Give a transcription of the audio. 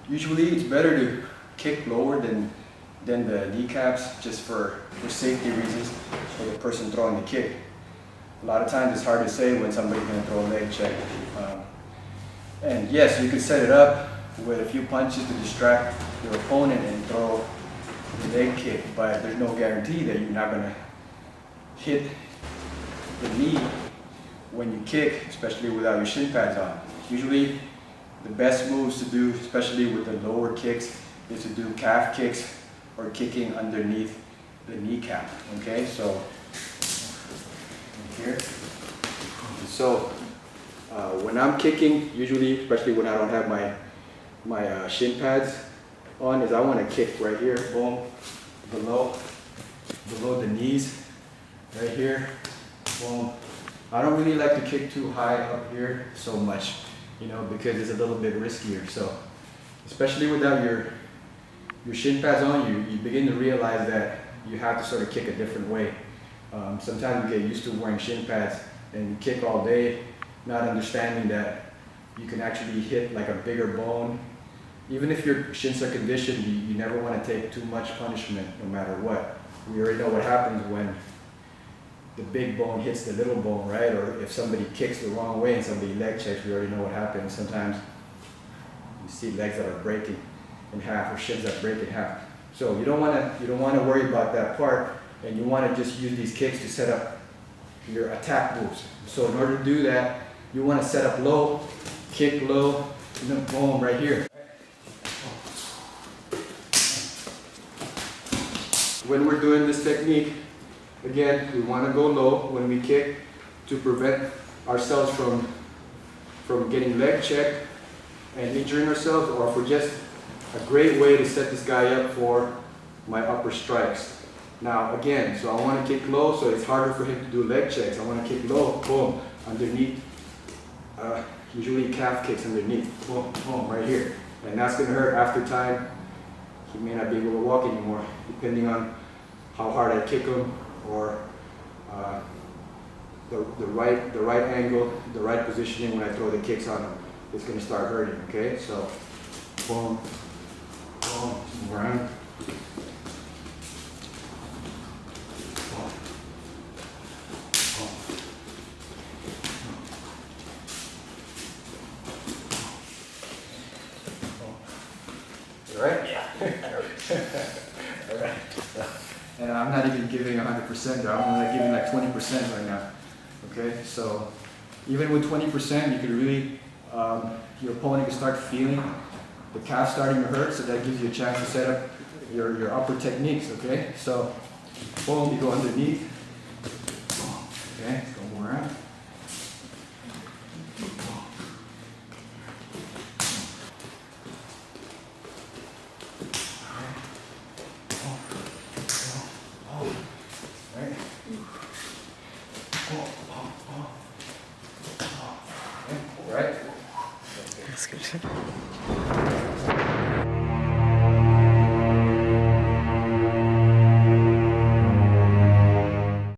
Usually it's better to kick lower than the kneecaps, just for safety reasons for the person throwing the kick. A lot of times it's hard to say when somebody's going to throw a leg check. And yes, you can set it up with a few punches to distract your opponent and throw the leg kick, but there's no guarantee that you're not going to hit the knee when you kick, especially without your shin pads on. Usually the best moves to do, especially with the lower kicks, is to do calf kicks or kicking underneath the kneecap. Okay, so here. So when I'm kicking, usually, especially when I don't have my shin pads on, is I want to kick right here, boom, below the knees, right here, boom. I don't really like to kick too high up here so much, you know, because it's a little bit riskier. So, especially without your shin pads on, you begin to realize that you have to sort of kick a different way. Sometimes you get used to wearing shin pads and you kick all day, not understanding that you can actually hit like a bigger bone. Even if your shins are conditioned, you never want to take too much punishment no matter what. We already know what happens when the big bone hits the little bone, right? Or if somebody kicks the wrong way and somebody leg checks, we already know what happens. Sometimes you see legs that are breaking in half or shins that break in half. So you don't want to worry about that part, and you want to just use these kicks to set up your attack moves. So in order to do that, you want to set up low, kick low, and then boom right here. When we're doing this technique, again, we want to go low when we kick to prevent ourselves from getting leg checked and injuring ourselves, or for just a great way to set this guy up for my upper strikes. Now again, so I want to kick low, so it's harder for him to do leg checks. I want to kick low, boom, underneath, usually calf kicks underneath, boom, boom, right here. And that's going to hurt after time. He may not be able to walk anymore, depending on how hard I kick him, or the right angle, the right positioning when I throw the kicks on him. It's going to start hurting, okay? So, boom, boom, around. Right? Yeah. All right. And I'm not even giving 100% there. I'm only giving like 20% right now. Okay? So even with 20%, you can really, your opponent can start feeling the calf starting to hurt, so that gives you a chance to set up your upper techniques. Okay? So boom, you go underneath. Okay? Let's go more around. Right? That's good.